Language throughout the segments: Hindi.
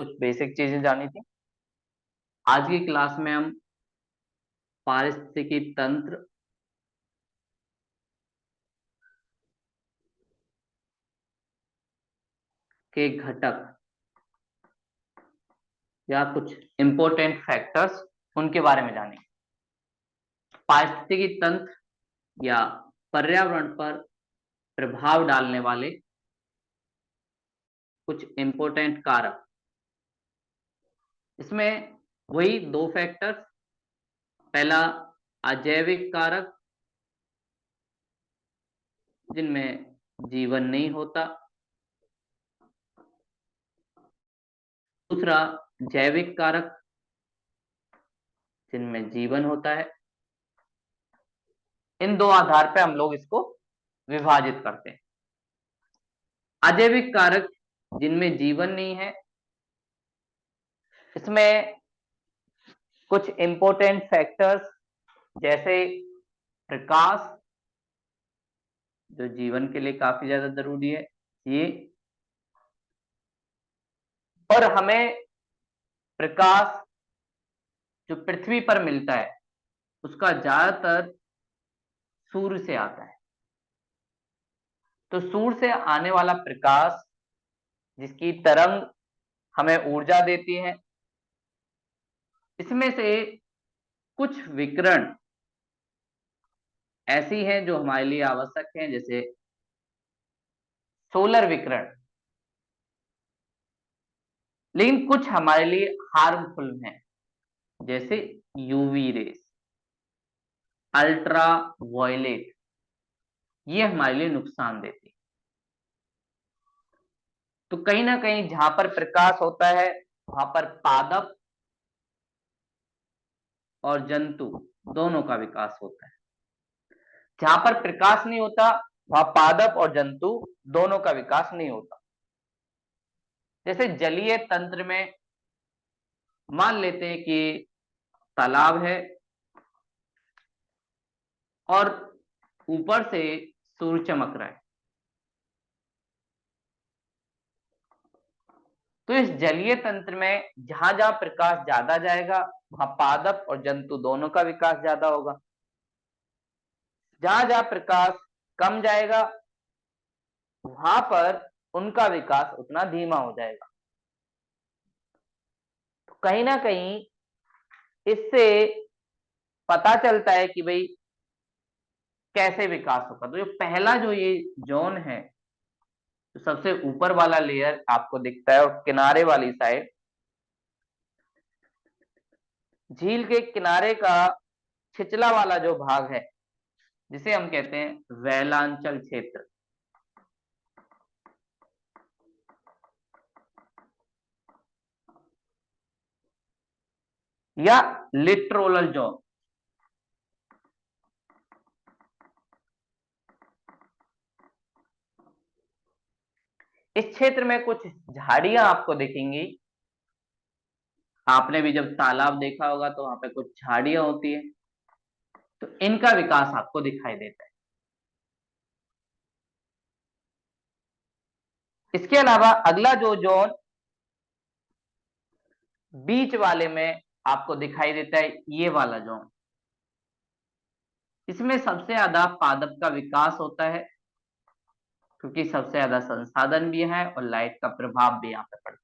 कुछ बेसिक चीजें जानी थी। आज की क्लास में हम पारिस्थितिकी तंत्र के घटक या कुछ इंपॉर्टेंट फैक्टर्स उनके बारे में जानेंगे। पारिस्थितिकी तंत्र या पर्यावरण पर प्रभाव डालने वाले कुछ इंपॉर्टेंट कारक। इसमें वही दो फैक्टर्स, पहला अजैविक कारक जिनमें जीवन नहीं होता, दूसरा जैविक कारक जिनमें जीवन होता है। इन दो आधार पे हम लोग इसको विभाजित करते हैं। अजैविक कारक जिनमें जीवन नहीं है, इसमें कुछ इंपॉर्टेंट फैक्टर्स जैसे प्रकाश, जो जीवन के लिए काफी ज्यादा जरूरी है ये, और हमें प्रकाश जो पृथ्वी पर मिलता है उसका ज्यादातर सूर्य से आता है। तो सूर्य से आने वाला प्रकाश जिसकी तरंग हमें ऊर्जा देती है, इसमें से कुछ विकिरण ऐसी हैं जो हमारे लिए आवश्यक हैं, जैसे सोलर विकिरण, लेकिन कुछ हमारे लिए हार्मफुल हैं जैसे यूवी रेस, अल्ट्रा वायलेट, ये हमारे लिए नुकसान देती है। तो कहीं ना कहीं जहां पर प्रकाश होता है वहां पर पादप और जंतु दोनों का विकास होता है। जहां पर प्रकाश नहीं होता वहां पादप और जंतु दोनों का विकास नहीं होता। जैसे जलीय तंत्र में मान लेते हैं कि तालाब है और ऊपर से सूर्य चमक रहा है, तो इस जलीय तंत्र में जहां जहां प्रकाश ज्यादा जाएगा वहां पादप और जंतु दोनों का विकास ज्यादा होगा। जहां जहां प्रकाश कम जाएगा वहां पर उनका विकास उतना धीमा हो जाएगा। तो कहीं ना कहीं इससे पता चलता है कि भाई कैसे विकास होगा। तो जो पहला जो ये जोन है, तो सबसे ऊपर वाला लेयर आपको दिखता है और किनारे वाली साइड, झील के किनारे का छिचला वाला जो भाग है जिसे हम कहते हैं वैलांचल क्षेत्र या लिट्रोरल जोन, इस क्षेत्र में कुछ झाड़ियां आपको दिखेंगी। आपने भी जब तालाब देखा होगा तो वहां पे कुछ झाड़ियां होती है, तो इनका विकास आपको दिखाई देता है। इसके अलावा अगला जो जोन बीच वाले में आपको दिखाई देता है, ये वाला जोन, इसमें सबसे ज्यादा पादप का विकास होता है क्योंकि सबसे ज्यादा संसाधन भी है और लाइट का प्रभाव भी यहाँ पे पड़ता है।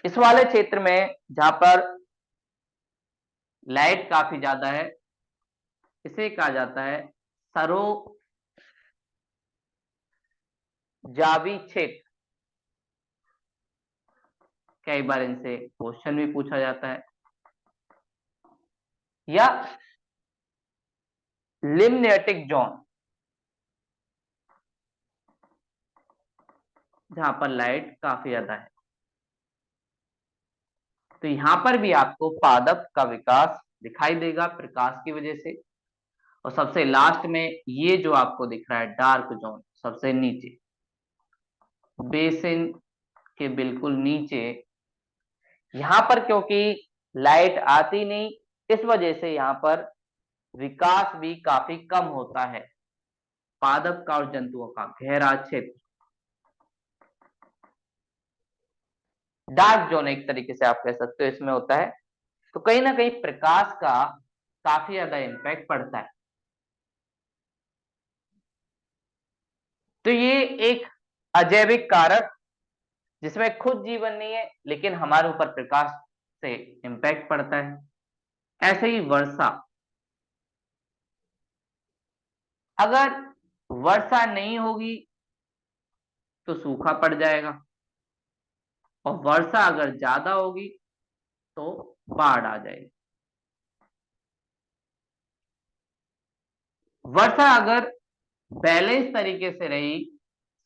इस वाले क्षेत्र में जहां पर लाइट काफी ज्यादा है इसे कहा जाता है सरो जावी क्षेत्र। कई बार इनसे क्वेश्चन भी पूछा जाता है। या लिम्नेटिक जोन, जहां पर लाइट काफी ज्यादा है। तो यहां पर भी आपको पादप का विकास दिखाई देगा प्रकाश की वजह से। और सबसे लास्ट में ये जो आपको दिख रहा है डार्क जोन, सबसे नीचे बेसिन के बिल्कुल नीचे, यहां पर क्योंकि लाइट आती नहीं इस वजह से यहां पर विकास भी काफी कम होता है पादप का और जंतुओं का, गहरा क्षेत्र। डार्क जोन एक तरीके से आप कह सकते हो इसमें होता है। तो कहीं ना कहीं प्रकाश का काफी ज्यादा इम्पैक्ट पड़ता है। तो ये एक अजैविक कारक जिसमें खुद जीवन नहीं है लेकिन हमारे ऊपर प्रकाश से इम्पैक्ट पड़ता है। ऐसे ही वर्षा, अगर वर्षा नहीं होगी तो सूखा पड़ जाएगा, और वर्षा अगर ज्यादा होगी तो बाढ़ आ जाएगी। वर्षा अगर बैलेंस तरीके से रही,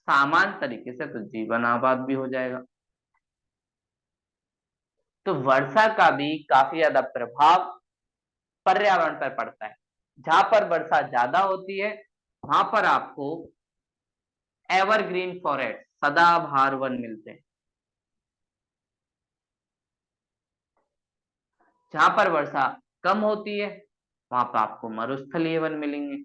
सामान्य तरीके से, तो जीवन आबाद भी हो जाएगा। तो वर्षा का भी काफी ज्यादा प्रभाव पर्यावरण पर पड़ता है। जहां पर वर्षा ज्यादा होती है वहां पर आपको एवरग्रीन फॉरेस्ट, सदाबहार वन मिलते हैं। जहां पर वर्षा कम होती है वहां पर आपको मरुस्थलीय वन मिलेंगे।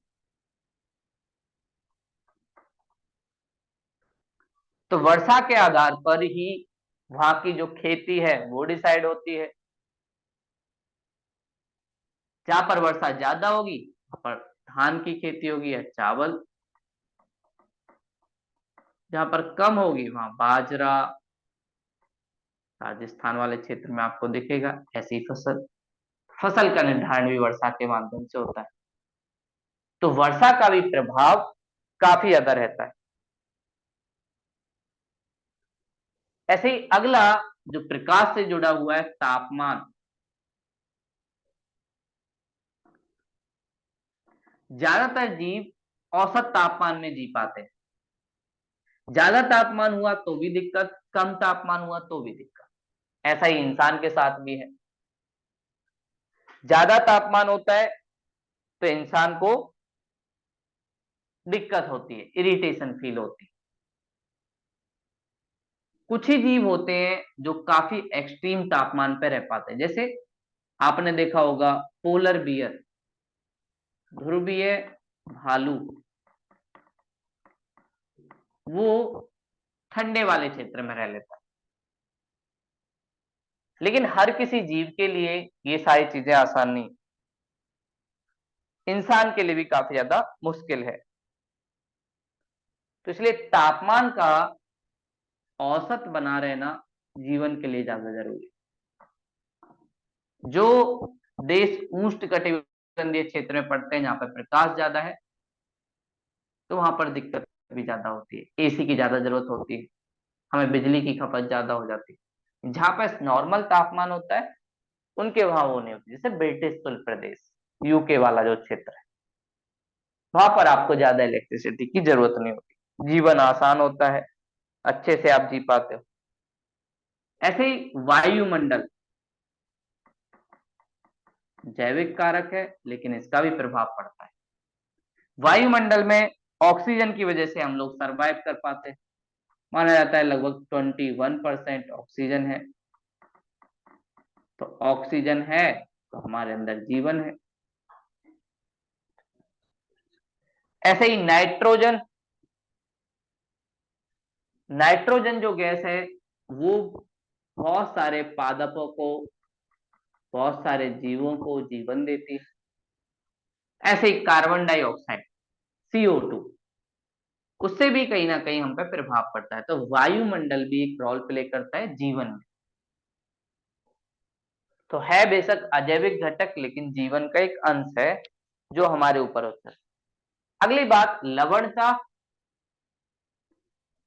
तो वर्षा के आधार पर ही वहां की जो खेती है वो डिसाइड होती है। जहां पर वर्षा ज्यादा होगी वहां पर धान की खेती होगी या चावल, जहां पर कम होगी वहां बाजरा, राजस्थान वाले क्षेत्र में आपको दिखेगा ऐसी फसल। फसल का निर्धारण भी वर्षा के माध्यम से होता है। तो वर्षा का भी प्रभाव काफी ज्यादा रहता है। ऐसे ही अगला जो प्रकाश से जुड़ा हुआ है, तापमान। ज्यादातर जीव औसत तापमान में जी पाते हैं। ज्यादा तापमान हुआ तो भी दिक्कत, कम तापमान हुआ तो भी दिक्कत। ऐसा ही इंसान के साथ भी है। ज्यादा तापमान होता है तो इंसान को दिक्कत होती है, इरिटेशन फील होती है। कुछ ही जीव होते हैं जो काफी एक्सट्रीम तापमान पर रह पाते हैं, जैसे आपने देखा होगा पोलर बियर, ध्रुवीय भालू, वो ठंडे वाले क्षेत्र में रह लेता है। लेकिन हर किसी जीव के लिए ये सारी चीजें आसान नहीं, इंसान के लिए भी काफी ज्यादा मुश्किल है। तो इसलिए तापमान का औसत बना रहना जीवन के लिए ज्यादा जरूरी है। जो देश उष्णकटिबंधीय क्षेत्र में पड़ते हैं जहां पर प्रकाश ज्यादा है, तो वहां पर दिक्कत भी ज्यादा होती है, एसी की ज्यादा जरूरत होती है, हमें बिजली की खपत ज्यादा हो जाती है। जहां पर नॉर्मल तापमान होता है उनके वहां वो नहीं होती, जैसे ब्रिटिश तुल प्रदेश, यूके वाला जो क्षेत्र है, वहां पर आपको ज्यादा इलेक्ट्रिसिटी की जरूरत नहीं होती, जीवन आसान होता है, अच्छे से आप जी पाते हो। ऐसे ही वायुमंडल जैविक कारक है लेकिन इसका भी प्रभाव पड़ता है। वायुमंडल में ऑक्सीजन की वजह से हम लोग सरवाइव कर पाते हैं। माना जाता है लगभग 21% ऑक्सीजन है। तो ऑक्सीजन है तो हमारे अंदर जीवन है। ऐसे ही नाइट्रोजन, नाइट्रोजन जो गैस है वो बहुत सारे पादपों को, बहुत सारे जीवों को जीवन देती है। ऐसे ही कार्बन डाइऑक्साइड, CO2, उससे भी कहीं ना कहीं हम पे प्रभाव पड़ता है। तो वायुमंडल भी एक रोल प्ले करता है जीवन में। तो है बेशक अजैविक घटक लेकिन जीवन का एक अंश है जो हमारे ऊपर होता है। अगली बात, लवणता।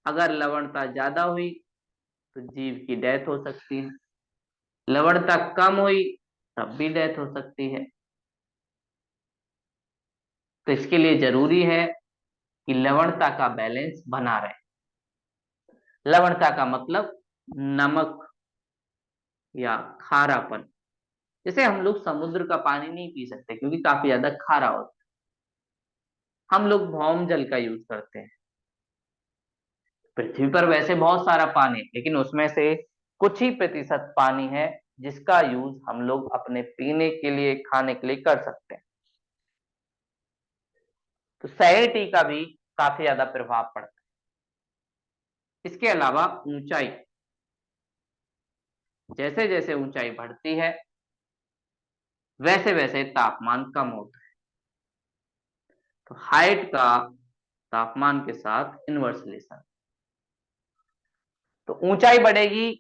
अगर लवणता ज्यादा हुई तो जीव की डेथ हो सकती है, लवणता कम हुई तब भी डेथ हो सकती है। तो इसके लिए जरूरी है कि लवणता का बैलेंस बना रहे। लवणता का मतलब नमक या खारापन। जैसे हम लोग समुद्र का पानी नहीं पी सकते क्योंकि काफी ज्यादा खारा होता है, हम लोग भौम जल का यूज करते हैं। पृथ्वी पर वैसे बहुत सारा पानी है लेकिन उसमें से कुछ ही प्रतिशत पानी है जिसका यूज हम लोग अपने पीने के लिए, खाने के लिए कर सकते हैं। तो सैलिटी का भी काफी ज्यादा प्रभाव पड़ता है। इसके अलावा ऊंचाई, जैसे जैसे ऊंचाई बढ़ती है वैसे वैसे तापमान कम होता है। तो हाइट का तापमान के साथ इनवर्स रिलेशन। तो ऊंचाई बढ़ेगी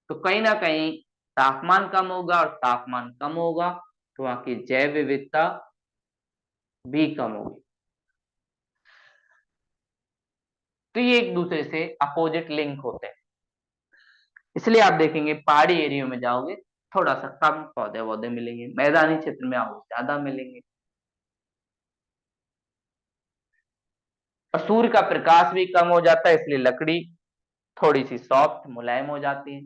तो कहीं ना कहीं तापमान कम होगा, और तापमान कम होगा तो वहां की जैव विविधता भी कम होगी। तो ये एक दूसरे से अपोजिट लिंक होते हैं। इसलिए आप देखेंगे पहाड़ी एरिया में जाओगे थोड़ा सा कम पौधे वौधे मिलेंगे, मैदानी क्षेत्र में आपको ज्यादा मिलेंगे। और सूर्य का प्रकाश भी कम हो जाता है, इसलिए लकड़ी थोड़ी सी सॉफ्ट मुलायम हो जाती है।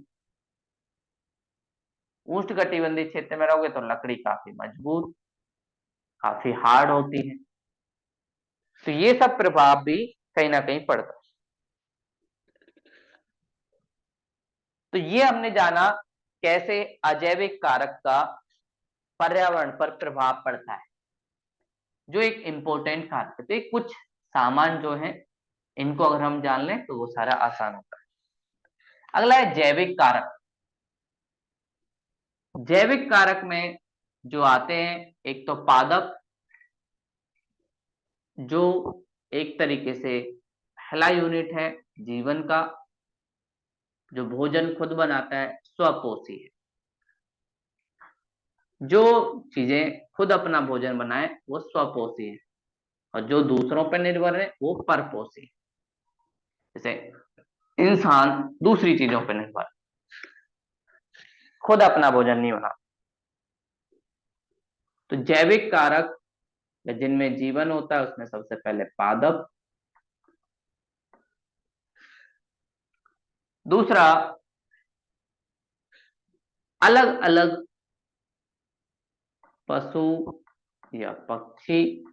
उष्णकटिबंधीय क्षेत्र में रहोगे तो लकड़ी काफी मजबूत, काफी हार्ड होती है। तो ये सब प्रभाव भी कहीं ना कहीं पड़ता है। तो ये हमने जाना कैसे अजैविक कारक का पर्यावरण पर प्रभाव पड़ता है, जो एक इंपॉर्टेंट कारक है। तो एक कुछ सामान जो है इनको अगर हम जान लें तो वो सारा आसान होता है। अगला है जैविक कारक। जैविक कारक में जो आते हैं, एक तो पादप, जो एक तरीके से पहला यूनिट है जीवन का, जो भोजन खुद बनाता है, स्वपोषी है। जो चीजें खुद अपना भोजन बनाए वो स्वपोषी है, और जो दूसरों पर निर्भर है वो परपोषी है। जैसे इंसान दूसरी चीजों पर निर्भर, खुद अपना भोजन नहीं बना। तो जैविक कारक जिनमें जीवन होता है उसमें सबसे पहले पादप, दूसरा अलग अलग पशु या पक्षी,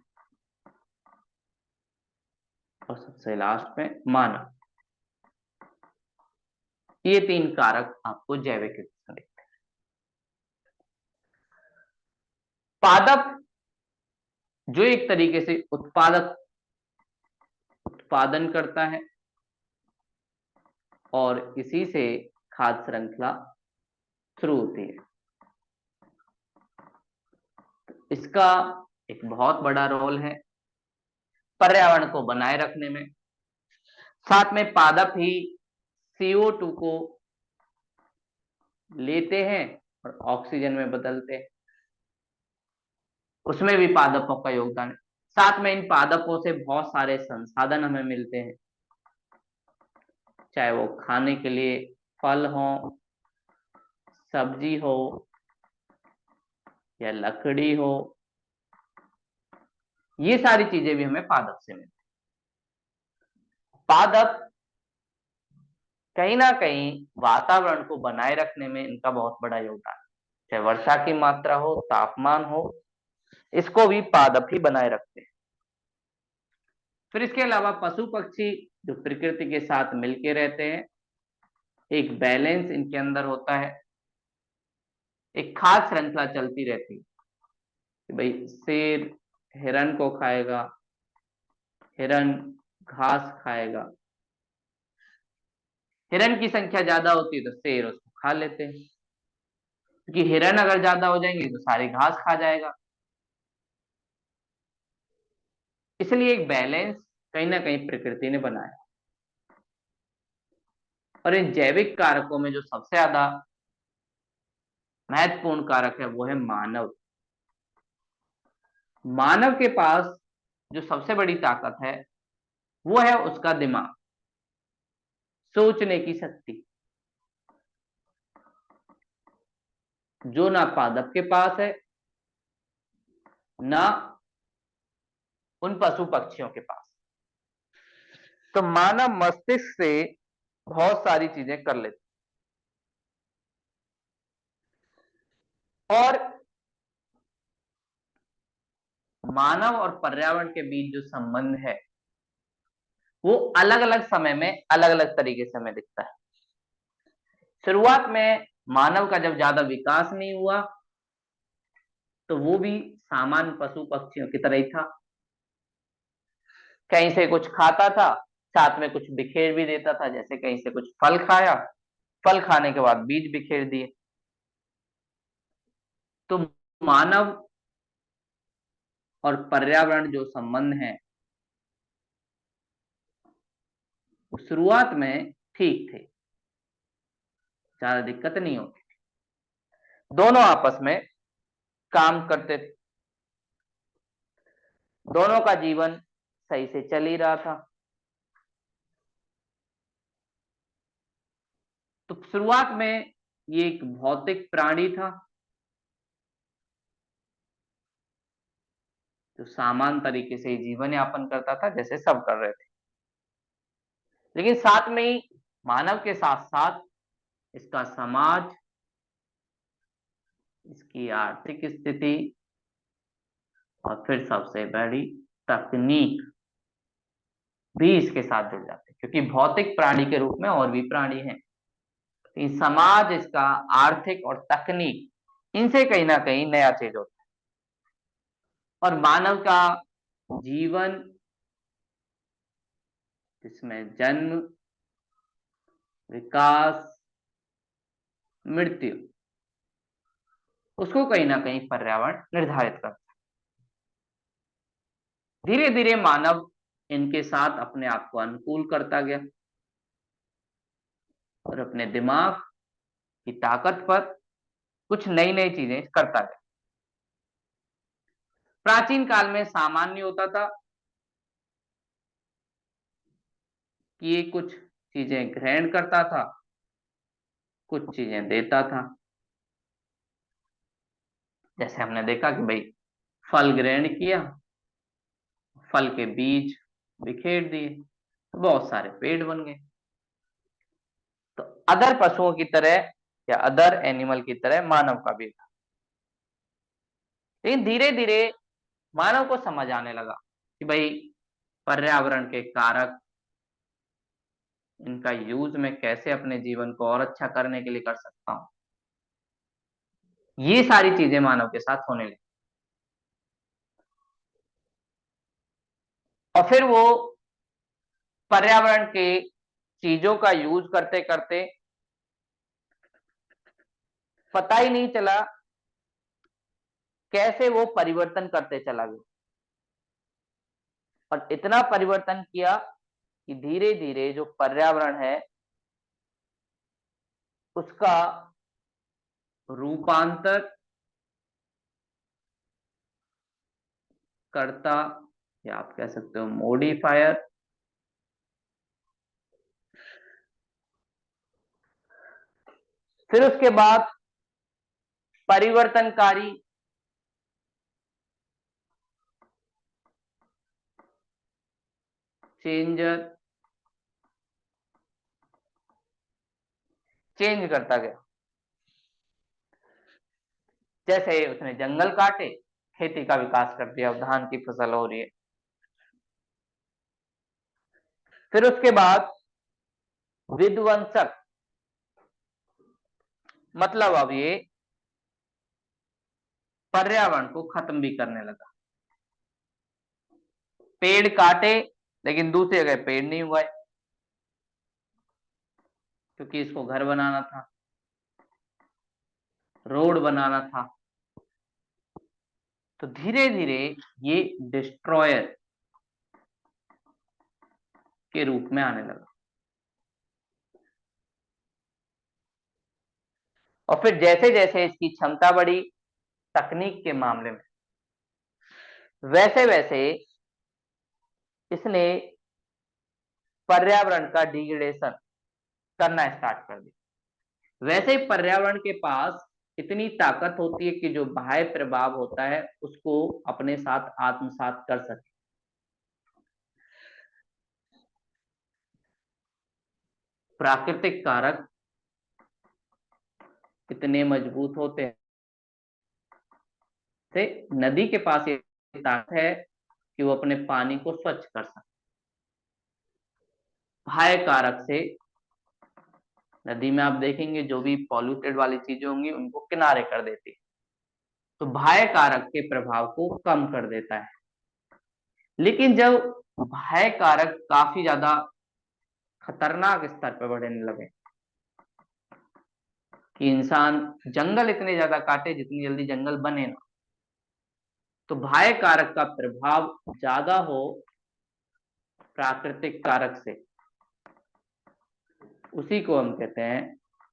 और सबसे लास्ट में मानव। ये तीन कारक आपको जैविक दिखते हैं। पादप जो एक तरीके से उत्पादन करता है, और इसी से खाद्य श्रृंखला शुरू होती है। इसका एक बहुत बड़ा रोल है पर्यावरण को बनाए रखने में। साथ में पादप ही CO2 को लेते हैं और ऑक्सीजन में बदलते हैं, उसमें भी पादपों का योगदान है। साथ में इन पादपों से बहुत सारे संसाधन हमें मिलते हैं, चाहे वो खाने के लिए फल हो, सब्जी हो, या लकड़ी हो। ये सारी चीजें भी हमें पादप से मिलती हैं। पादप कहीं ना कहीं वातावरण को बनाए रखने में इनका बहुत बड़ा योगदान है। चाहे वर्षा की मात्रा हो, तापमान हो, इसको भी पादप ही बनाए रखते हैं। फिर इसके अलावा पशु पक्षी जो प्रकृति के साथ मिलके रहते हैं, एक बैलेंस इनके अंदर होता है, एक खास श्रृंखला चलती रहती है कि भाई शेर हिरण को खाएगा, हिरण घास खाएगा। हिरण की संख्या ज्यादा होती है तो शेर उसको खा लेते हैं, क्योंकि हिरण अगर ज्यादा हो जाएंगे तो सारी घास खा जाएगा। इसलिए एक बैलेंस कहीं ना कहीं प्रकृति ने बनाया। और इन जैविक कारकों में जो सबसे ज्यादा महत्वपूर्ण कारक है वो है मानव। मानव के पास जो सबसे बड़ी ताकत है वो है उसका दिमाग, सोचने की शक्ति, जो ना पादप के पास है ना उन पशु पक्षियों के पास। तो मानव मस्तिष्क से बहुत सारी चीजें कर लेते, और मानव और पर्यावरण के बीच जो संबंध है वो अलग अलग समय में अलग अलग तरीके से हमें दिखता है। शुरुआत में मानव का जब ज्यादा विकास नहीं हुआ तो वो भी सामान्य पशु पक्षियों की तरह ही था, कहीं से कुछ खाता था, साथ में कुछ बिखेर भी देता था, जैसे कहीं से कुछ फल खाया फल खाने के बाद बीज बिखेर दिए। तो मानव और पर्यावरण जो संबंध है वो शुरुआत में ठीक थे, ज्यादा दिक्कत नहीं होती, दोनों आपस में काम करते थे, दोनों का जीवन सही से चल ही रहा था। तो शुरुआत में ये एक भौतिक प्राणी था जो सामान्य तरीके से जीवन यापन करता था जैसे सब कर रहे थे। लेकिन साथ में ही मानव के साथ साथ इसका समाज, इसकी आर्थिक स्थिति और फिर सबसे बड़ी तकनीक भी इसके साथ जुड़ जाते हैं, क्योंकि भौतिक प्राणी के रूप में और भी प्राणी हैं। तो समाज, इसका आर्थिक और तकनीक, इनसे कहीं ना कहीं नया चीज होता है। और मानव का जीवन जिसमें जन्म, विकास, मृत्यु, उसको कहीं ना कहीं पर्यावरण निर्धारित करता है। धीरे धीरे मानव इनके साथ अपने आप को अनुकूल करता गया और अपने दिमाग की ताकत पर कुछ नई नई चीजें करता गया। प्राचीन काल में सामान्य होता था कि ये कुछ चीजें ग्रहण करता था, कुछ चीजें देता था। जैसे हमने देखा कि भाई फल ग्रहण किया, फल के बीज बिखेर दिए, तो बहुत सारे पेड़ बन गए। तो अदर पशुओं की तरह या अदर एनिमल की तरह मानव का भी था। लेकिन धीरे धीरे मानव को समझ आने लगा कि भाई पर्यावरण के कारक, इनका यूज मैं कैसे अपने जीवन को और अच्छा करने के लिए कर सकता हूं। ये सारी चीजें मानव के साथ होने लगी और फिर वो पर्यावरण के चीजों का यूज करते करते पता ही नहीं चला कैसे वो परिवर्तन करते चला गया, और इतना परिवर्तन किया कि धीरे धीरे जो पर्यावरण है उसका रूपांतर करता, या आप कह सकते हो मॉडिफायर, फिर उसके बाद परिवर्तनकारी, चेंजर, चेंज करता गया। जैसे उसने जंगल काटे, खेती का विकास कर दिया, धान की फसल हो रही है। फिर उसके बाद विध्वंसक, मतलब अब ये पर्यावरण को खत्म भी करने लगा। पेड़ काटे लेकिन दूसरी जगह पेड़ नहीं उगाए, क्योंकि इसको घर बनाना था, रोड बनाना था। तो धीरे धीरे ये डिस्ट्रॉयर के रूप में आने लगा। और फिर जैसे जैसे इसकी क्षमता बढ़ी तकनीक के मामले में, वैसे वैसे इसने पर्यावरण का डिग्रेडेशन करना स्टार्ट कर दिया। वैसे ही पर्यावरण के पास इतनी ताकत होती है कि जो बाह्य प्रभाव होता है उसको अपने साथ आत्मसात कर सके। प्राकृतिक कारक इतने मजबूत होते हैं से नदी के पास ये ताकत है कि वो अपने पानी को स्वच्छ कर सके। बाह्य कारक से नदी में आप देखेंगे जो भी पॉल्यूटेड वाली चीजें होंगी उनको किनारे कर देती है, तो बाह्य कारक के प्रभाव को कम कर देता है। लेकिन जब बाह्य कारक काफी ज्यादा खतरनाक स्तर पर बढ़ने लगे, कि इंसान जंगल इतने ज्यादा काटे जितनी जल्दी जंगल बने ना। तो बाह्य कारक का प्रभाव ज्यादा हो प्राकृतिक कारक से, उसी को हम कहते हैं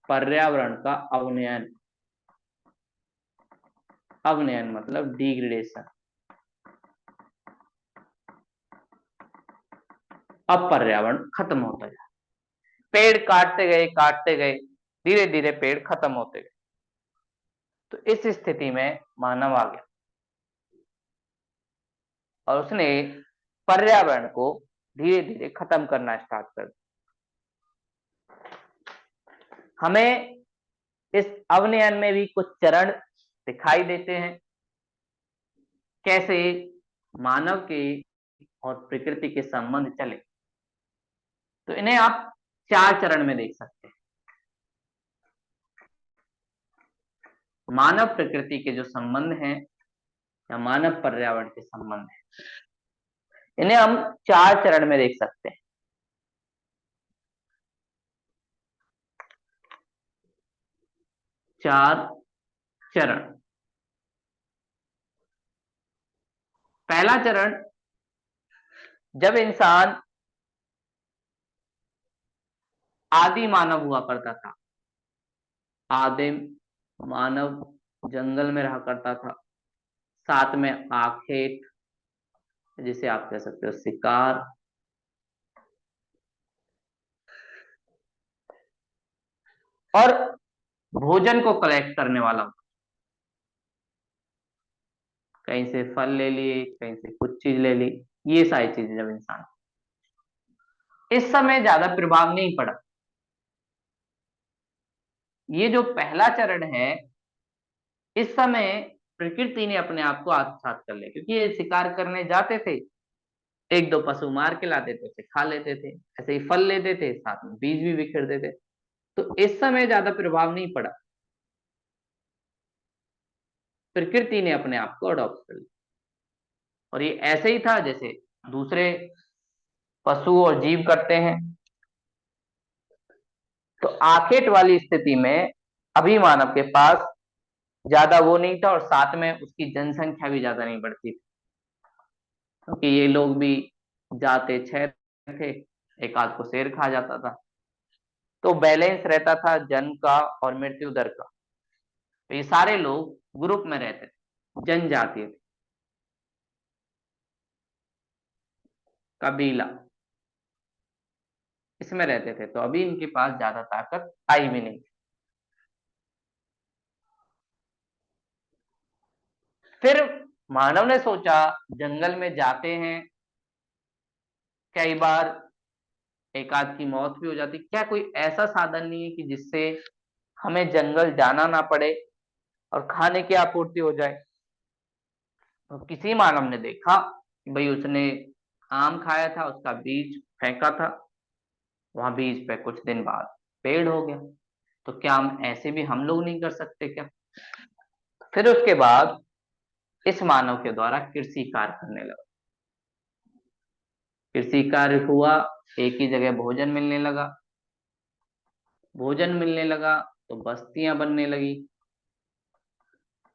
पर्यावरण का अवनयन। अवनयन मतलब डिग्रेडेशन। अब पर्यावरण खत्म होता जाए, पेड़ काटते गए, धीरे धीरे पेड़ खत्म होते गए। तो इस स्थिति में मानव आ गया और उसने पर्यावरण को धीरे धीरे खत्म करना स्टार्ट कर दिया। हमें इस अवनयन में भी कुछ चरण दिखाई देते हैं, कैसे मानव के और प्रकृति के संबंध चले। तो इन्हें आप 4 चरण में देख सकते हैं। मानव प्रकृति के जो संबंध हैं या मानव पर्यावरण के संबंध हैं, इन्हें हम 4 चरण में देख सकते हैं। 4 चरण। पहला चरण, जब इंसान आदि मानव हुआ करता था, आदिम मानव जंगल में रहा करता था, साथ में आखेट, जिसे आप कह सकते हो शिकार, और भोजन को कलेक्ट करने वाला। कहीं से फल ले लिए, कहीं से कुछ चीज ले ली, ये सारी चीजें जब इंसान, इस समय ज्यादा प्रभाव नहीं पड़ा। ये जो पहला चरण है, इस समय प्रकृति ने अपने आप को आत्मसात कर लिया, क्योंकि ये शिकार करने जाते थे, एक दो पशु मार के लाते थे, उसे खा लेते थे, ऐसे ही फल लेते थे, साथ में बीज भी बिखेर देते। तो इस समय ज्यादा प्रभाव नहीं पड़ा, प्रकृति ने अपने आप को अडॉप्ट कर लिया। और ये ऐसे ही था जैसे दूसरे पशु और जीव करते हैं। तो आखेट वाली स्थिति में अभी मानव के पास ज्यादा वो नहीं था, और साथ में उसकी जनसंख्या भी ज्यादा नहीं बढ़ती थी, क्योंकि ये लोग भी जाते छह थे, एक आध को शेर खा जाता था। तो बैलेंस रहता था जन्म का और मृत्यु दर का। तो ये सारे लोग ग्रुप में रहते थे, जनजातीय थे, कबीला, इसमें रहते थे। तो अभी इनके पास ज्यादा ताकत आई भी नहीं। फिर मानव ने सोचा, जंगल में जाते हैं, कई बार एक आध की मौत भी हो जाती, क्या कोई ऐसा साधन नहीं है कि जिससे हमें जंगल जाना ना पड़े और खाने की आपूर्ति हो जाए। तो किसी मानव ने देखा कि भाई उसने आम खाया था, उसका बीज फेंका था, वहां बीज पे कुछ दिन बाद पेड़ हो गया। तो क्या हम ऐसे भी हम लोग नहीं कर सकते क्या? फिर उसके बाद इस मानव के द्वारा कृषि कार्य करने लगा। कृषि कार्य हुआ, एक ही जगह भोजन मिलने लगा, भोजन मिलने लगा तो बस्तियां बनने लगी।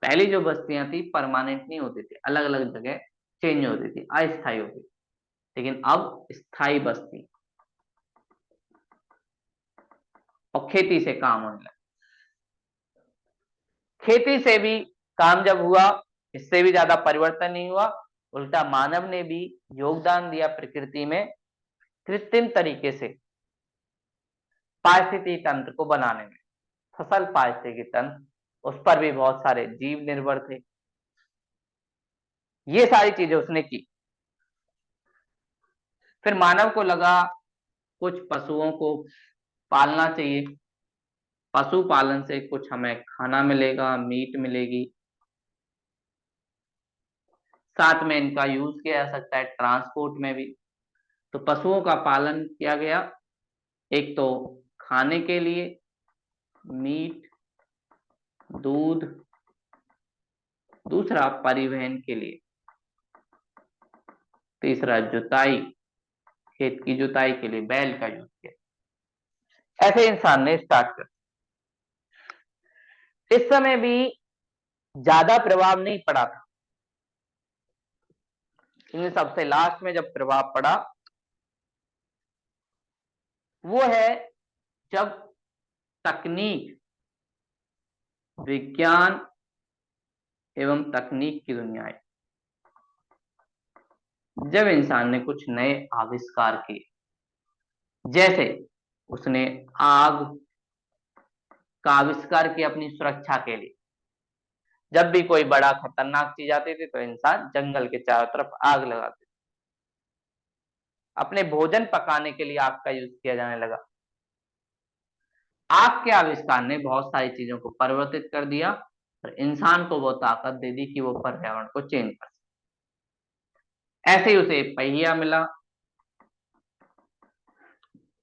पहली जो बस्तियां थी परमानेंट नहीं होती थी, अलग अलग जगह चेंज होती थी, अस्थायी होती थी। लेकिन अब स्थायी बस्ती, और खेती से काम होने लगा। खेती से भी काम जब हुआ, इससे भी ज्यादा परिवर्तन नहीं हुआ, उल्टा मानव ने भी योगदान दिया प्रकृति में कृत्रिम तरीके से पारिस्थितिकी तंत्र को बनाने में। फसल पारिस्थितिकी तंत्र, उस पर भी बहुत सारे जीव निर्भर थे। ये सारी चीजें उसने की। फिर मानव को लगा कुछ पशुओं को पालना चाहिए, पशुपालन से कुछ हमें खाना मिलेगा, मीट मिलेगी, साथ में इनका यूज किया जा सकता है ट्रांसपोर्ट में भी। तो पशुओं का पालन किया गया, एक तो खाने के लिए मीट, दूध, दूसरा परिवहन के लिए, तीसरा जुताई, खेत की जुताई के लिए बैल का यूज किया। ऐसे इंसान ने स्टार्ट कर। इस समय भी ज्यादा प्रभाव नहीं पड़ा था। इन सबसे लास्ट में जब प्रभाव पड़ा वो है जब तकनीक, विज्ञान एवं तकनीक की दुनिया आई, जब इंसान ने कुछ नए आविष्कार किए। जैसे उसने आग का आविष्कार किया अपनी सुरक्षा के लिए। जब भी कोई बड़ा खतरनाक चीज आती थी तो इंसान जंगल के चारों तरफ आग लगाते थे। अपने भोजन पकाने के लिए आग का यूज किया जाने लगा। आग के आविष्कार ने बहुत सारी चीजों को परिवर्तित कर दिया और इंसान को वो ताकत दे दी कि वो पर्यावरण को चेंज कर सके। ऐसे ही उसे पहिया मिला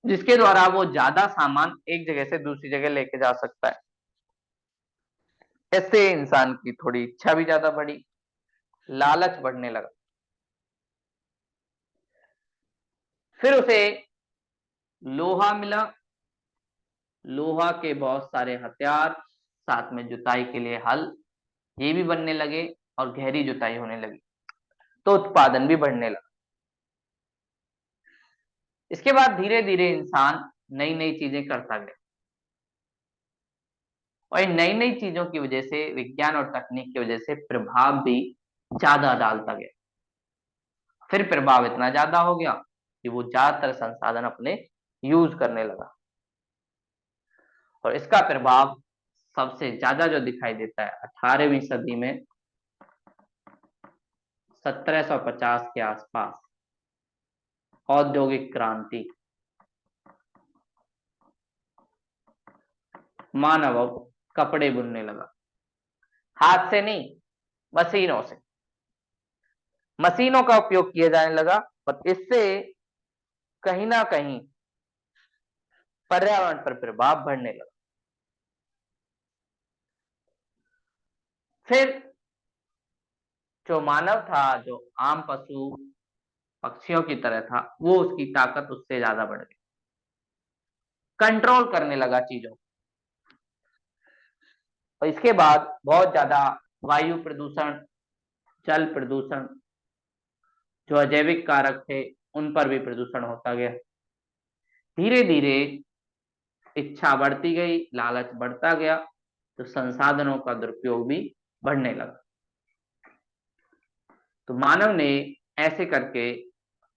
जिसके द्वारा वो ज्यादा सामान एक जगह से दूसरी जगह लेके जा सकता है। इससे इंसान की थोड़ी इच्छा भी ज्यादा बढ़ी, लालच बढ़ने लगा। फिर उसे लोहा मिला, लोहा के बहुत सारे हथियार, साथ में जुताई के लिए हल, ये भी बनने लगे और गहरी जुताई होने लगी तो उत्पादन भी बढ़ने लगा। इसके बाद धीरे धीरे इंसान नई नई चीजें करता गया और इन नई नई चीजों की वजह से, विज्ञान और तकनीक की वजह से प्रभाव भी ज्यादा डालता गया। फिर प्रभाव इतना ज्यादा हो गया कि वो ज्यादातर संसाधन अपने यूज करने लगा और इसका प्रभाव सबसे ज्यादा जो दिखाई देता है 18वीं सदी में 1750 के आसपास, औद्योगिक क्रांति। मानव अब कपड़े बुनने लगा, हाथ से नहीं, मशीनों से। मशीनों का उपयोग किया जाने लगा और इससे कहीं ना कहीं पर्यावरण पर प्रभाव बढ़ने लगा। फिर जो मानव था, जो आम पशु पक्षियों की तरह था, वो उसकी ताकत उससे ज्यादा बढ़ गई, कंट्रोल करने लगा चीजों। और इसके बाद बहुत ज्यादा वायु प्रदूषण, जल प्रदूषण, जो अजैविक कारक थे उन पर भी प्रदूषण होता गया। धीरे धीरे इच्छा बढ़ती गई, लालच बढ़ता गया तो संसाधनों का दुरुपयोग भी बढ़ने लगा। तो मानव ने ऐसे करके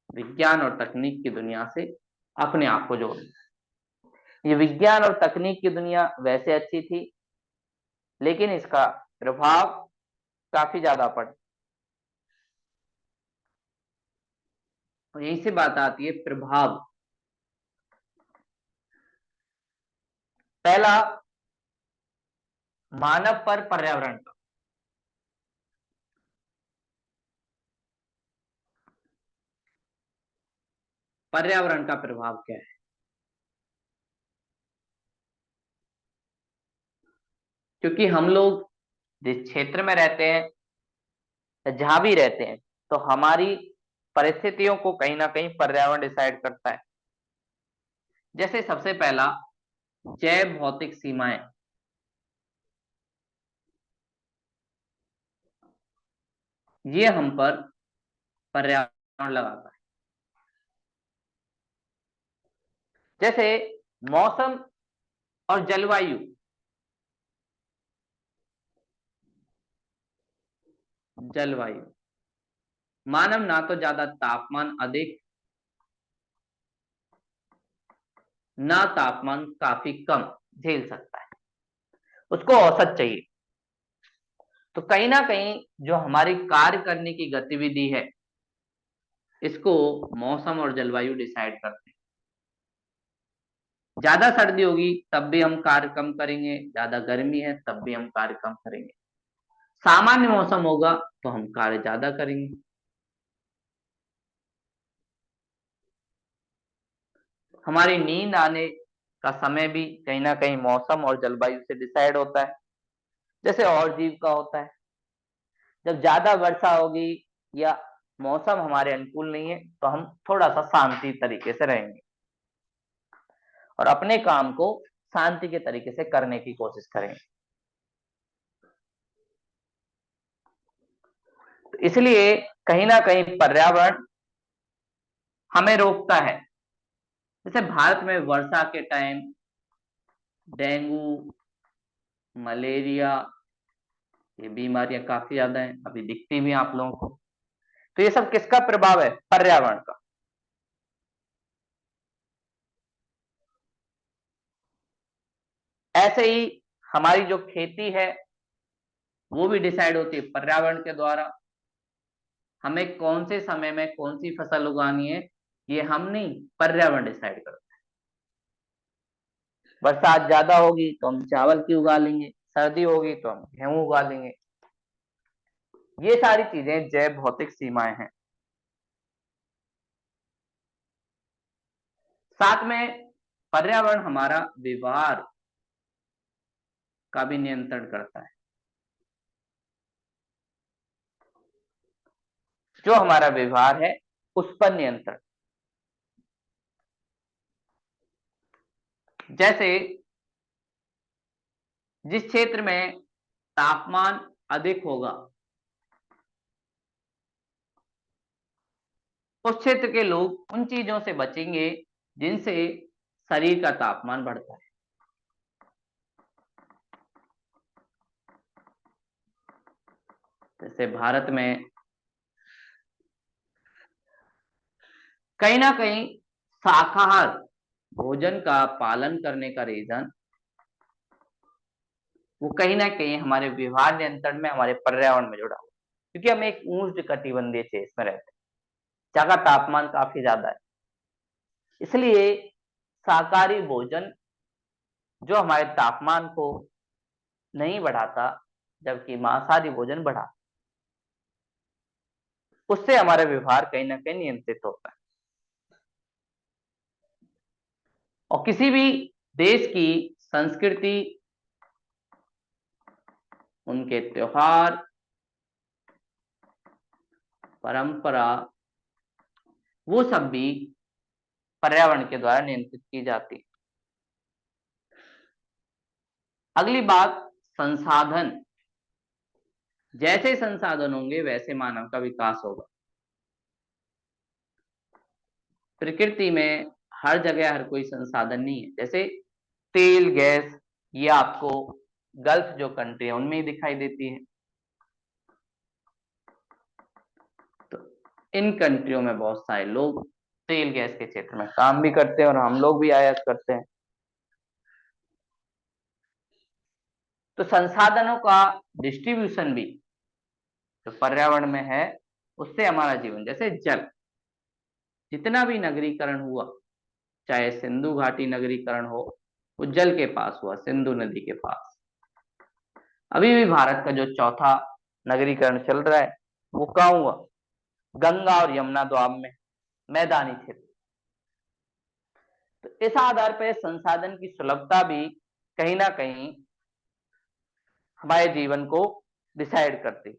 विज्ञान और तकनीक की दुनिया से अपने आप को जोड़ दिया। ये विज्ञान और तकनीक की दुनिया वैसे अच्छी थी लेकिन इसका प्रभाव काफी ज्यादा पड़ा। और यहीं से बात आती है प्रभाव। पहला, मानव पर पर्यावरण का। पर्यावरण का प्रभाव क्या है? क्योंकि हम लोग जिस क्षेत्र में रहते हैं, जहां भी रहते हैं, तो हमारी परिस्थितियों को कहीं ना कहीं पर्यावरण डिसाइड करता है। जैसे सबसे पहला, जैव भौतिक सीमाएं। ये हम पर पर्यावरण लगाता है। जैसे मौसम और जलवायु। जलवायु, मानव ना तो ज्यादा तापमान अधिक, ना तापमान काफी कम झेल सकता है, उसको औसत चाहिए। तो कहीं ना कहीं जो हमारी कार्य करने की गतिविधि है, इसको मौसम और जलवायु डिसाइड करते हैं। ज्यादा सर्दी होगी तब भी हम कार्य कम करेंगे, ज्यादा गर्मी है तब भी हम कार्य कम करेंगे। सामान्य मौसम होगा तो हम कार्य ज्यादा करेंगे। हमारी नींद आने का समय भी कहीं ना कहीं मौसम और जलवायु से डिसाइड होता है, जैसे और जीव का होता है। जब ज्यादा वर्षा होगी या मौसम हमारे अनुकूल नहीं है तो हम थोड़ा सा शांति तरीके से रहेंगे और अपने काम को शांति के तरीके से करने की कोशिश करेंगे। इसलिए कहीं ना कहीं पर्यावरण हमें रोकता है। जैसे भारत में वर्षा के टाइम डेंगू, मलेरिया, ये बीमारियां काफी ज्यादा हैं, अभी दिखती भी हैं आप लोगों को। तो ये सब किसका प्रभाव है? पर्यावरण का। ऐसे ही हमारी जो खेती है वो भी डिसाइड होती है पर्यावरण के द्वारा। हमें कौन से समय में कौन सी फसल उगानी है ये हम नहीं, पर्यावरण डिसाइड करता है। बरसात ज्यादा होगी तो हम चावल की उगा लेंगे, सर्दी होगी तो हम गेहूं उगा लेंगे। ये सारी चीजें जैव भौतिक सीमाएं हैं। साथ में पर्यावरण हमारा व्यवहार का भी नियंत्रण करता है। जो हमारा व्यवहार है उस पर नियंत्रण। जैसे जिस क्षेत्र में तापमान अधिक होगा उस क्षेत्र के लोग उन चीजों से बचेंगे जिनसे शरीर का तापमान बढ़ता है। जैसे भारत में कहीं ना कहीं शाकाहार भोजन का पालन करने का रीजन वो कहीं ना कहीं हमारे व्यवहार नियंत्रण में, हमारे पर्यावरण में जुड़ा हुआ है। क्योंकि हम एक उष्ण कटिबंधीय क्षेत्र में रहते हैं जहाँ का तापमान काफी ज्यादा है। इसलिए शाकाहारी भोजन जो हमारे तापमान को नहीं बढ़ाता, जबकि मांसाहारी भोजन बढ़ाता, उससे हमारा व्यवहार कहीं ना कहीं नियंत्रित होता है। और किसी भी देश की संस्कृति, उनके त्योहार, परंपरा, वो सब भी पर्यावरण के द्वारा नियंत्रित की जाती है। अगली बात, संसाधन। जैसे संसाधन होंगे वैसे मानव का विकास होगा। प्रकृति में हर जगह हर कोई संसाधन नहीं है। जैसे तेल, गैस, ये आपको गल्फ जो कंट्री है उनमें ही दिखाई देती है। तो इन कंट्रियों में बहुत सारे लोग तेल गैस के क्षेत्र में काम भी करते हैं और हम लोग भी आयात करते हैं। तो संसाधनों का डिस्ट्रीब्यूशन भी जो पर्यावरण में है उससे हमारा जीवन, जैसे जल, जितना भी नगरीकरण हुआ, चाहे सिंधु घाटी नगरीकरण हो, वो जल के पास हुआ, सिंधु नदी के पास। अभी भी भारत का जो चौथा नगरीकरण चल रहा है वो कहाँ हुआ? गंगा और यमुना द्वाब में, मैदानी क्षेत्र। तो इस आधार पर संसाधन की सुलभता भी कहीं ना कहीं हमारे जीवन को डिसाइड करती।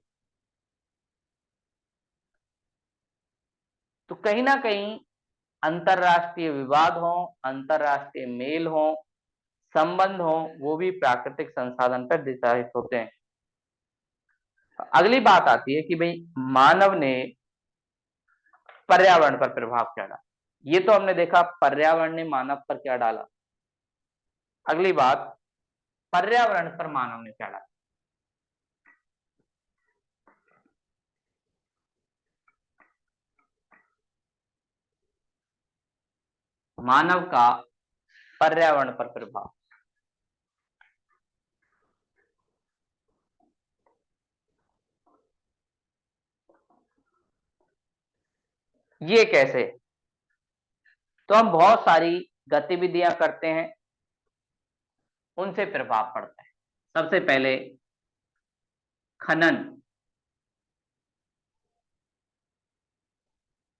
तो कहीं ना कहीं अंतरराष्ट्रीय विवाद हो, अंतरराष्ट्रीय मेल हो, संबंध हो, वो भी प्राकृतिक संसाधन पर निर्धारित होते हैं। अगली बात आती है कि भाई मानव ने पर्यावरण पर प्रभाव क्या डाला। ये तो हमने देखा पर्यावरण ने मानव पर क्या डाला। अगली बात, पर्यावरण पर मानव ने क्या डाला। मानव का पर्यावरण पर प्रभाव। ये कैसे? तो हम बहुत सारी गतिविधियां करते हैं, उनसे प्रभाव पड़ता है। सबसे पहले खनन,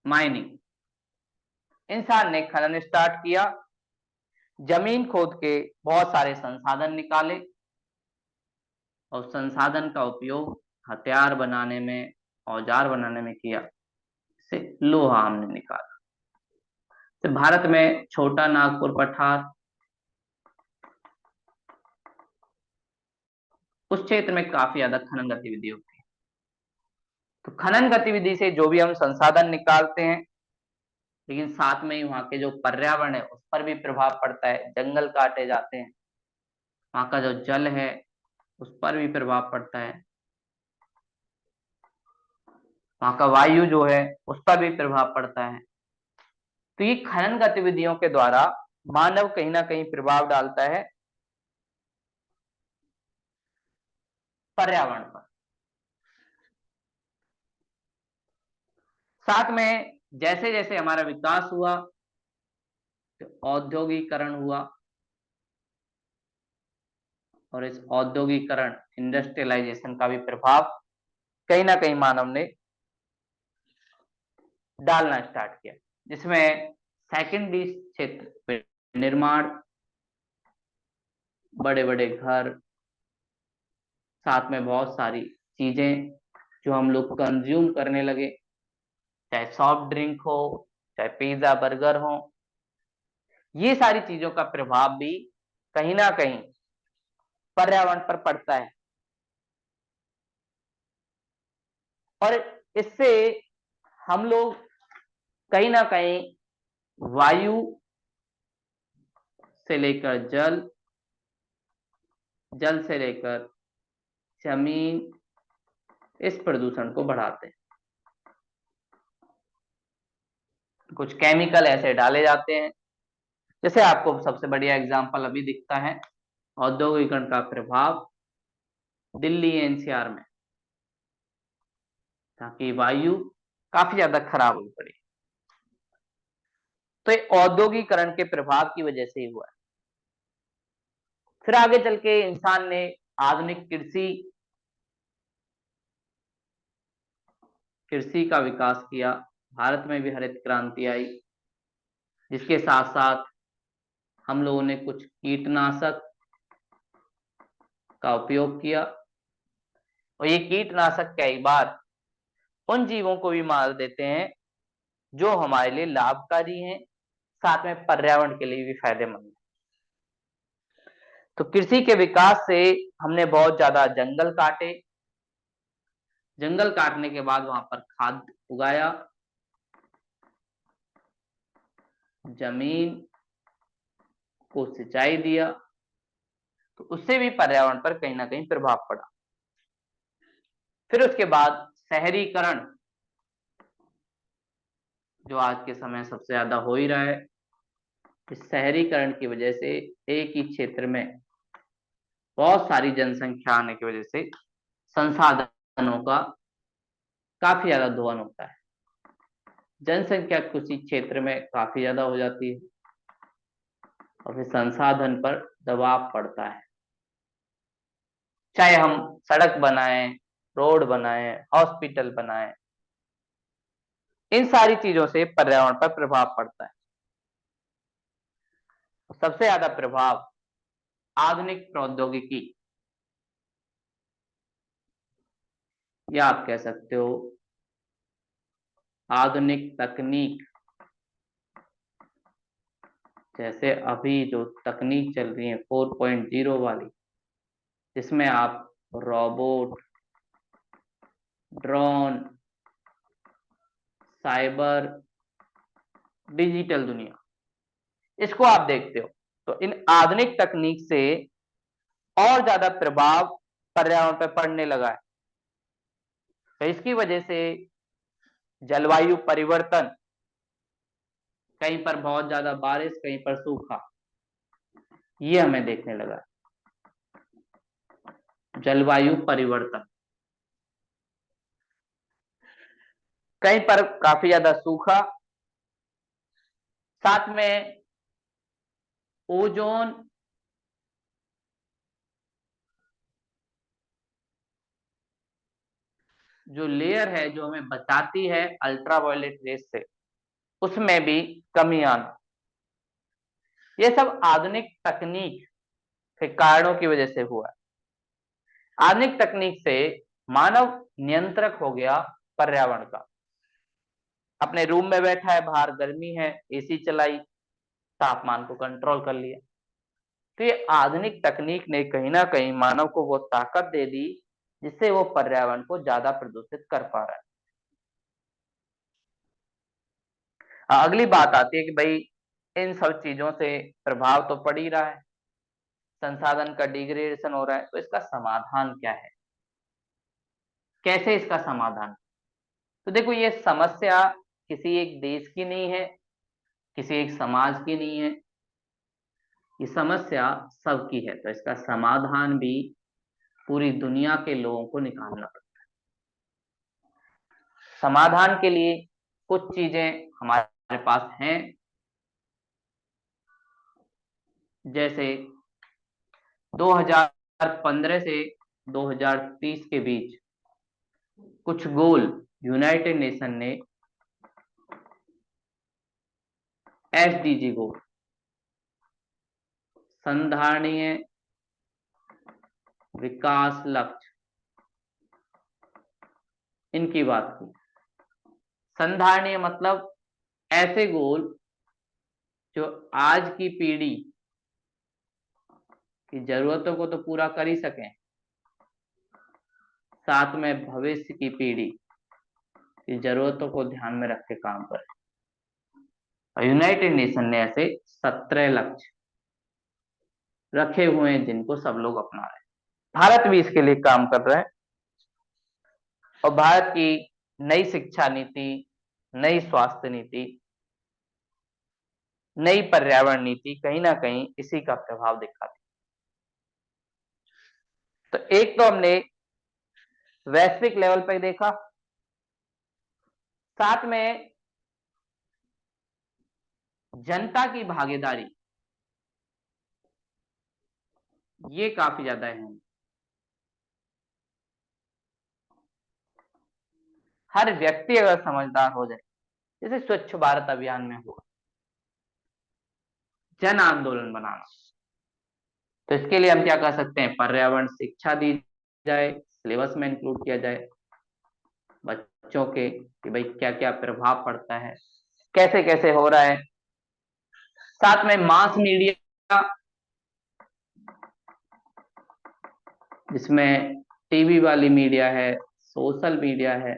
माइनिंग। इंसान ने खनन स्टार्ट किया, जमीन खोद के बहुत सारे संसाधन निकाले और संसाधन का उपयोग हथियार बनाने में, औजार बनाने में किया। से लोहा हमने निकाला। तो भारत में छोटा नागपुर पठार, उस क्षेत्र में काफी ज्यादा खनन गतिविधि होती है। तो तो खनन गतिविधि से जो भी हम संसाधन निकालते हैं, लेकिन साथ में ही वहां के जो पर्यावरण है उस पर भी प्रभाव पड़ता है। जंगल काटे जाते हैं, वहां का जो जल है उस पर भी प्रभाव पड़ता है, वहां का वायु जो है उस पर भी प्रभाव पड़ता है। तो ये खनन गतिविधियों के द्वारा मानव कहीं ना कहीं प्रभाव डालता है पर्यावरण पर। साथ में जैसे जैसे हमारा विकास हुआ, तो औद्योगिकरण हुआ, और इस औद्योगिकरण इंडस्ट्रियलाइजेशन का भी प्रभाव कहीं ना कहीं मानव ने डालना स्टार्ट किया, जिसमें सेकेंडरी क्षेत्र निर्माण, बड़े बड़े घर, साथ में बहुत सारी चीजें जो हम लोग कंज्यूम करने लगे, चाहे सॉफ्ट ड्रिंक हो, चाहे पिज्जा बर्गर हो, ये सारी चीजों का प्रभाव भी कहीं ना कहीं पर्यावरण पर पड़ता है। और इससे हम लोग कहीं ना कहीं वायु से लेकर जल, जल से लेकर जमीन, इस प्रदूषण को बढ़ाते हैं। कुछ केमिकल ऐसे डाले जाते हैं, जैसे आपको सबसे बढ़िया एग्जांपल अभी दिखता है औद्योगिकरण का प्रभाव दिल्ली एनसीआर में, ताकि वायु काफी ज्यादा खराब हुई पड़ी। तो ये औद्योगिकरण के प्रभाव की वजह से ही हुआ है। फिर आगे चल के इंसान ने आधुनिक कृषि का विकास किया, भारत में भी हरित क्रांति आई, जिसके साथ साथ हम लोगों ने कुछ कीटनाशक का उपयोग किया, और ये कीटनाशक कई बार उन जीवों को भी मार देते हैं जो हमारे लिए लाभकारी हैं, साथ में पर्यावरण के लिए भी फायदेमंद है। तो कृषि के विकास से हमने बहुत ज्यादा जंगल काटे, जंगल काटने के बाद वहां पर खाद उगाया, जमीन को सिंचाई दिया, तो उससे भी पर्यावरण पर कहीं ना कहीं प्रभाव पड़ा। फिर उसके बाद शहरीकरण, जो आज के समय सबसे ज्यादा हो ही रहा है। इस शहरीकरण की वजह से एक ही क्षेत्र में बहुत सारी जनसंख्या आने की वजह से संसाधनों का काफी ज्यादा दोहन होता है। जनसंख्या किसी क्षेत्र में काफी ज्यादा हो जाती है, और फिर संसाधन पर दबाव पड़ता है। चाहे हम सड़क बनाएं, रोड बनाएं, हॉस्पिटल बनाएं, इन सारी चीजों से पर्यावरण पर प्रभाव पड़ता है। सबसे ज्यादा प्रभाव आधुनिक प्रौद्योगिकी, या आप कह सकते हो आधुनिक तकनीक, जैसे अभी जो तकनीक चल रही है 4.0 वाली, जिसमें आप रोबोट, ड्रोन, साइबर, डिजिटल दुनिया, इसको आप देखते हो, तो इन आधुनिक तकनीक से और ज्यादा प्रभाव पर्यावरण पर पड़ने लगा है। तो इसकी वजह से जलवायु परिवर्तन, कहीं पर बहुत ज्यादा बारिश, कहीं पर सूखा, ये हमें देखने लगा है। जलवायु परिवर्तन, कहीं पर काफी ज्यादा सूखा, साथ में ओजोन जो लेयर है, जो हमें बचाती है अल्ट्रावायलेट रेस से, उसमें भी कमी आना, ये सब आधुनिक तकनीक के कारणों की वजह से हुआ है। आधुनिक तकनीक से मानव नियंत्रक हो गया पर्यावरण का। अपने रूम में बैठा है, बाहर गर्मी है, एसी चलाई, तापमान को कंट्रोल कर लिया। तो ये आधुनिक तकनीक ने कहीं ना कहीं मानव को वो ताकत दे दी, जिससे वो पर्यावरण को ज्यादा प्रदूषित कर पा रहा है। अगली बात आती है कि भाई इन सब चीजों से प्रभाव तो पड़ ही रहा है, संसाधन का डिग्रेडेशन हो रहा है, तो इसका समाधान क्या है, कैसे इसका समाधान। तो देखो, ये समस्या किसी एक देश की नहीं है, किसी एक समाज की नहीं है, ये समस्या सबकी है। तो इसका समाधान भी पूरी दुनिया के लोगों को निकालना पड़ता है। समाधान के लिए कुछ चीजें हमारे पास हैं, जैसे 2015 से 2030 के बीच कुछ गोल यूनाइटेड नेशन ने एसडीजी गोल, संधारणीय विकास लक्ष्य, इनकी बात की। संधारणीय मतलब ऐसे गोल जो आज की पीढ़ी की जरूरतों को तो पूरा कर ही सकें, साथ में भविष्य की पीढ़ी की जरूरतों को ध्यान में रख के काम करें। यूनाइटेड नेशन ने ऐसे 17 लक्ष्य रखे हुए हैं जिनको सब लोग अपना रहे हैं। भारत भी इसके लिए काम कर रहा है, और भारत की नई शिक्षा नीति, नई स्वास्थ्य नीति, नई पर्यावरण नीति कहीं ना कहीं इसी का प्रभाव दिखाती है। तो एक तो हमने वैश्विक लेवल पर देखा, साथ में जनता की भागीदारी, ये काफी ज्यादा है। हर व्यक्ति अगर समझदार हो जाए, जैसे स्वच्छ भारत अभियान में हुआ, जन आंदोलन बनाना, तो इसके लिए हम क्या कर सकते हैं, पर्यावरण शिक्षा दी जाए, सिलेबस में इंक्लूड किया जाए बच्चों के कि भाई क्या क्या प्रभाव पड़ता है, कैसे कैसे हो रहा है। साथ में मास मीडिया, जिसमें टीवी वाली मीडिया है, सोशल मीडिया है,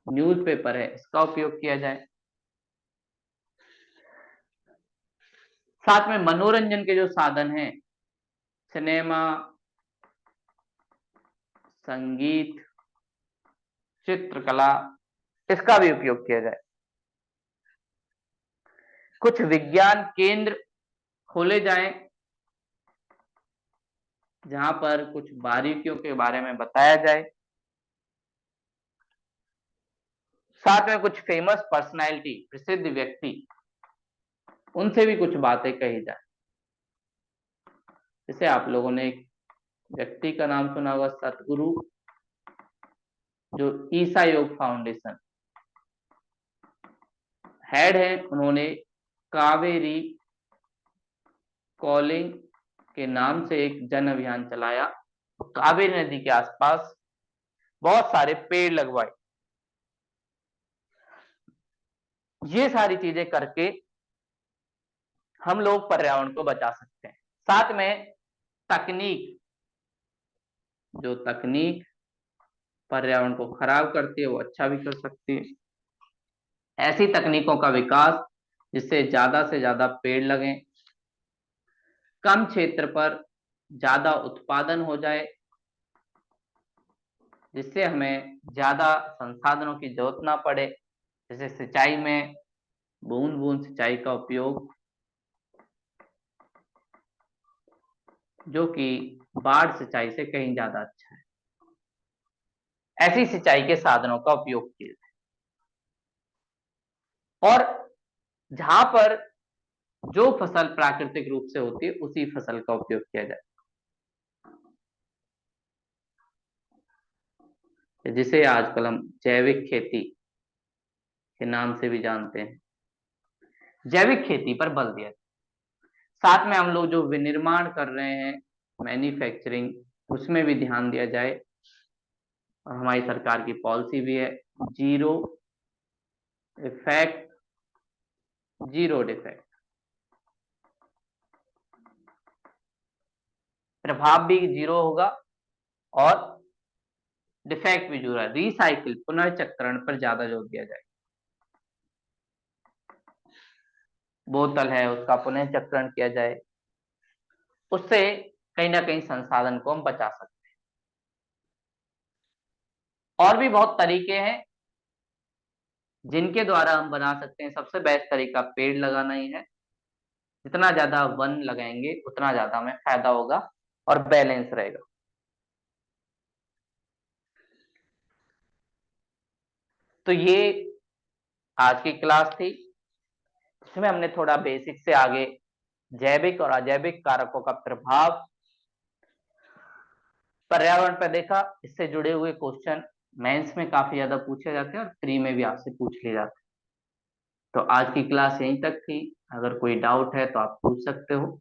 न्यूज़पेपर है, इसका उपयोग किया जाए। साथ में मनोरंजन के जो साधन हैं, सिनेमा, संगीत, चित्रकला, इसका भी उपयोग किया जाए। कुछ विज्ञान केंद्र खोले जाएं, जहां पर कुछ बारीकियों के बारे में बताया जाए। साथ में कुछ फेमस पर्सनालिटी, प्रसिद्ध व्यक्ति, उनसे भी कुछ बातें कही जाए। जैसे आप लोगों ने एक व्यक्ति का नाम सुना होगा, सतगुरु, जो ईसा योग फाउंडेशन हेड है। उन्होंने कावेरी कॉलिंग के नाम से एक जन अभियान चलाया, कावेरी नदी के आसपास बहुत सारे पेड़ लगवाए। ये सारी चीजें करके हम लोग पर्यावरण को बचा सकते हैं। साथ में तकनीक, जो तकनीक पर्यावरण को खराब करती है वो अच्छा भी कर सकती है। ऐसी तकनीकों का विकास जिससे ज्यादा से ज्यादा पेड़ लगें, कम क्षेत्र पर ज्यादा उत्पादन हो जाए, जिससे हमें ज्यादा संसाधनों की जरूरत ना पड़े। जैसे सिंचाई में बूंद बूंद सिंचाई का उपयोग, जो कि बाढ़ सिंचाई से कहीं ज्यादा अच्छा है। ऐसी सिंचाई के साधनों का उपयोग किया जाए, और जहां पर जो फसल प्राकृतिक रूप से होती है उसी फसल का उपयोग किया जाए, जिसे आजकल हम जैविक खेती के नाम से भी जानते हैं। जैविक खेती पर बल दिया। साथ में हम लोग जो विनिर्माण कर रहे हैं, मैन्युफैक्चरिंग, उसमें भी ध्यान दिया जाए। और हमारी सरकार की पॉलिसी भी है, जीरो इफेक्ट जीरो डिफेक्ट, प्रभाव भी जीरो होगा और डिफेक्ट भी जुड़ा है, रिसाइकिल पुनर्चक्रण पर ज्यादा जोर दिया जाए। बोतल है उसका पुनर्चक्रण किया जाए, उससे कहीं ना कहीं संसाधन को हम बचा सकते हैं। और भी बहुत तरीके हैं जिनके द्वारा हम बना सकते हैं। सबसे बेस्ट तरीका पेड़ लगाना ही है। जितना ज्यादा वन लगाएंगे उतना ज्यादा हमें फायदा होगा और बैलेंस रहेगा। तो ये आज की क्लास थी, इसमें हमने थोड़ा बेसिक से आगे जैविक और अजैविक कारकों का प्रभाव पर्यावरण पर देखा। इससे जुड़े हुए क्वेश्चन मेंस में काफी ज्यादा पूछे जाते हैं और प्री में भी आपसे पूछ लिए जाते हैं। तो आज की क्लास यहीं तक थी, अगर कोई डाउट है तो आप पूछ सकते हो।